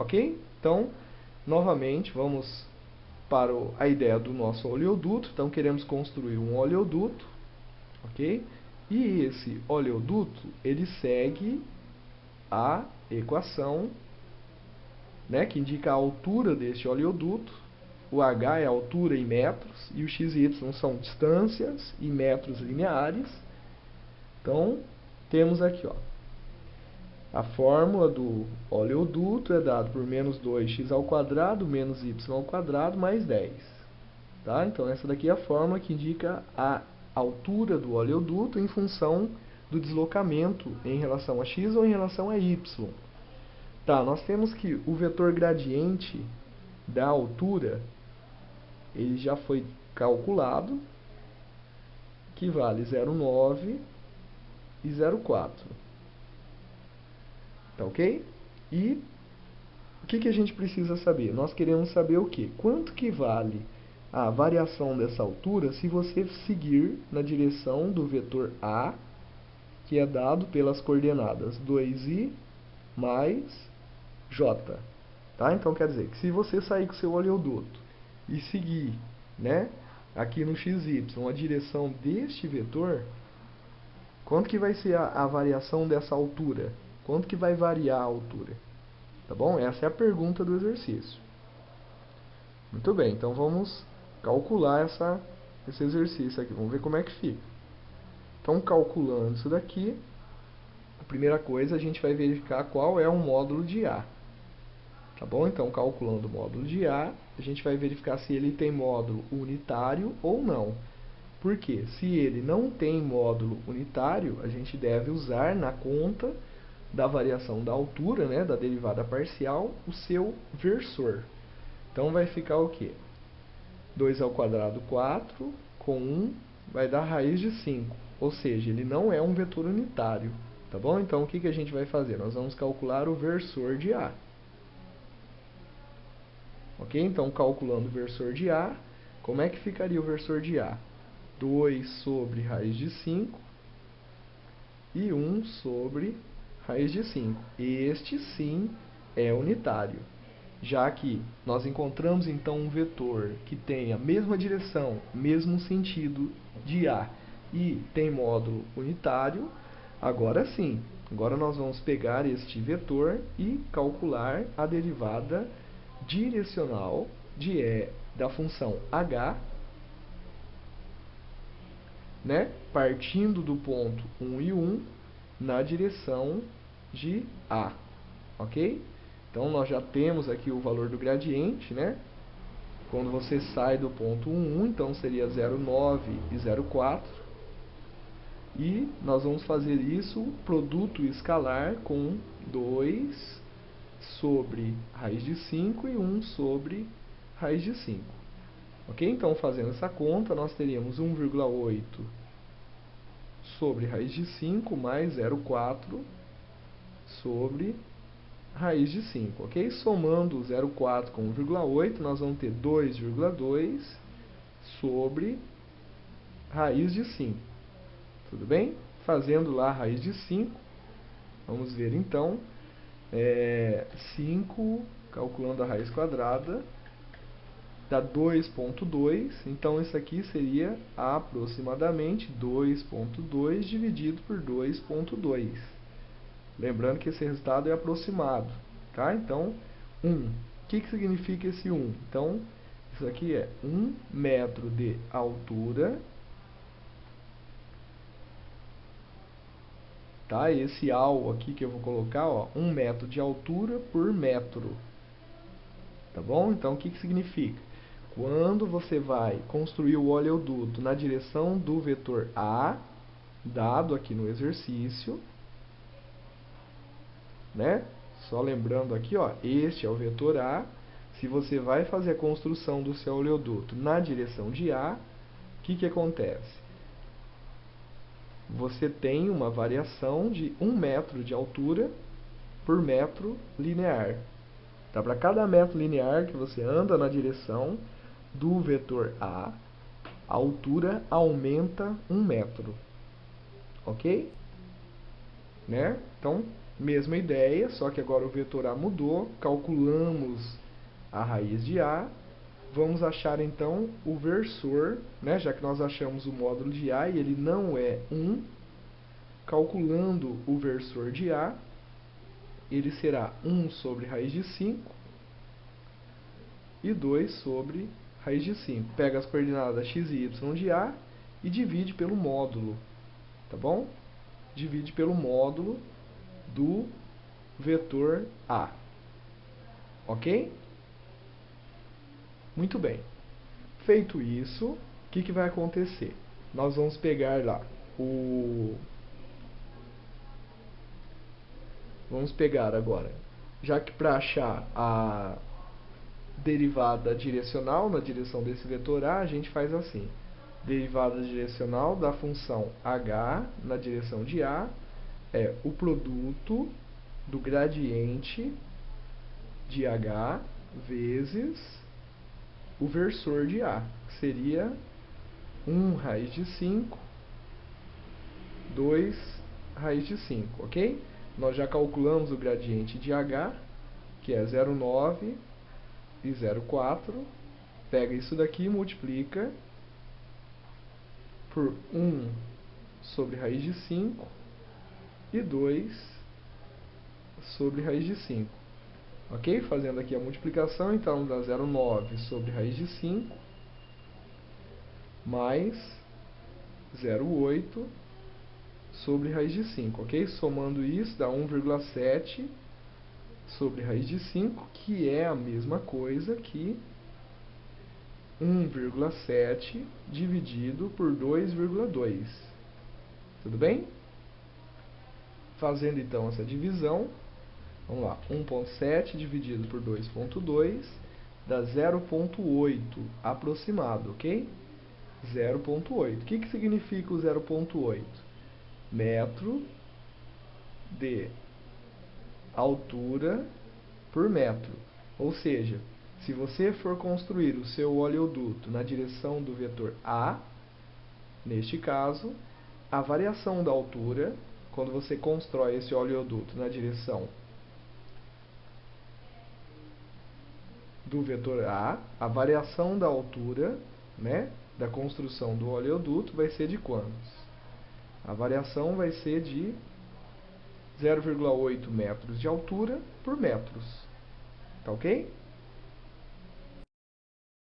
ok? Então, novamente, vamos para a ideia do nosso oleoduto. Então, queremos construir um oleoduto, ok? E esse oleoduto, ele segue a equação, né, que indica a altura deste oleoduto. O h é a altura em metros e o x e y são distâncias em metros lineares. Então, temos aqui, ó, a fórmula do oleoduto é dada por menos 2x ao quadrado menos y ao quadrado mais 10. Tá? Então, essa daqui é a fórmula que indica a altura do oleoduto em função do deslocamento em relação a x ou em relação a y. Tá, nós temos que o vetor gradiente da altura, ele já foi calculado, que vale 0,9 e 0,4. Tá ok? E o que a gente precisa saber? Nós queremos saber o quê? Quanto que vale a variação dessa altura se você seguir na direção do vetor A, que é dado pelas coordenadas 2i mais j. Tá? Então, quer dizer que se você sair com o seu oleoduto e seguir, né, aqui no xy a direção deste vetor, quanto que vai ser a variação dessa altura? Quanto que vai variar a altura? Tá bom? Essa é a pergunta do exercício. Muito bem, então vamos calcular esse exercício aqui. Vamos ver como é que fica. Então, calculando isso daqui, a primeira coisa a gente vai verificar qual é o módulo de A. Tá bom? Então, calculando o módulo de A, a gente vai verificar se ele tem módulo unitário ou não. Por quê? Se ele não tem módulo unitário, a gente deve usar na conta da variação da altura, né, da derivada parcial, o seu versor. Então, vai ficar o quê? 2 ao quadrado, 4, com 1, vai dar raiz de 5. Ou seja, ele não é um vetor unitário. Tá bom? Então, o que a gente vai fazer? Nós vamos calcular o versor de A. Ok? Então, calculando o versor de A, como é que ficaria o versor de A? 2 sobre raiz de 5 e 1 sobre raiz de 5. Este, sim, é unitário. Já que nós encontramos, então, um vetor que tem a mesma direção, mesmo sentido de A e tem módulo unitário, agora sim, agora nós vamos pegar este vetor e calcular a derivada direcional da função h, né, partindo do ponto 1 e 1 na direção de A, ok? Então, nós já temos aqui o valor do gradiente, né? Quando você sai do ponto 1, 1, então seria 0,9 e 0,4. E nós vamos fazer isso, produto escalar, com 2 sobre raiz de 5 e 1 sobre raiz de 5. Ok? Então, fazendo essa conta, nós teríamos 1,8 sobre raiz de 5 mais 0,4 sobre raiz de 5, ok? Somando 0,4 com 1,8, nós vamos ter 2,2 sobre raiz de 5. Tudo bem? Fazendo lá a raiz de 5, vamos ver então, 5, calculando a raiz quadrada, dá 2,2, então isso aqui seria aproximadamente 2,2 dividido por 2,2. Lembrando que esse resultado é aproximado, tá? Então, 1. O que significa esse 1? Então, isso aqui é 1 metro de altura, tá? Esse AU aqui que eu vou colocar, ó, 1 metro de altura por metro, tá bom? Então, o que significa? Quando você vai construir o oleoduto na direção do vetor A, dado aqui no exercício, né? Só lembrando aqui, ó, este é o vetor A. Se você vai fazer a construção do seu oleoduto na direção de A, o que acontece? Você tem uma variação de 1 metro de altura por metro linear. Tá? Para cada metro linear que você anda na direção do vetor A, a altura aumenta 1 metro. Ok? Né? Então, Mesma ideia, só que agora o vetor A mudou, calculamos a raiz de A, vamos achar então o versor, né, já que nós achamos o módulo de A e ele não é 1, calculando o versor de A, ele será 1 sobre raiz de 5 e 2 sobre raiz de 5. Pega as coordenadas x e y de A e divide pelo módulo, tá bom? Divide pelo módulo do vetor A, ok? Muito bem. Feito isso, o que vai acontecer? Nós vamos pegar lá Vamos pegar agora, já que para achar a derivada direcional na direção desse vetor A, a gente faz assim. Derivada direcional da função h na direção de A é o produto do gradiente de h vezes o versor de A, que seria 1 raiz de 5, 2 raiz de 5, ok? Nós já calculamos o gradiente de h, que é 0,9 e 0,4. Pega isso daqui e multiplica por 1 sobre raiz de 5 e 2 sobre raiz de 5. Ok? Fazendo aqui a multiplicação, então dá 0,9 sobre raiz de 5 mais 0,8 sobre raiz de 5, ok? Somando isso dá 1,7 sobre raiz de 5, que é a mesma coisa que 1,7 dividido por 2,2. Tudo bem? Fazendo então essa divisão, vamos lá, 1,7 dividido por 2,2 dá 0,8 aproximado, ok? 0,8. O que significa o 0,8? Metro de altura por metro. Ou seja, se você for construir o seu oleoduto na direção do vetor A, neste caso, a variação da altura, quando você constrói esse oleoduto na direção do vetor A variação da altura, né, da construção do oleoduto vai ser de quantos? A variação vai ser de 0,8 metros de altura por metros. Tá ok?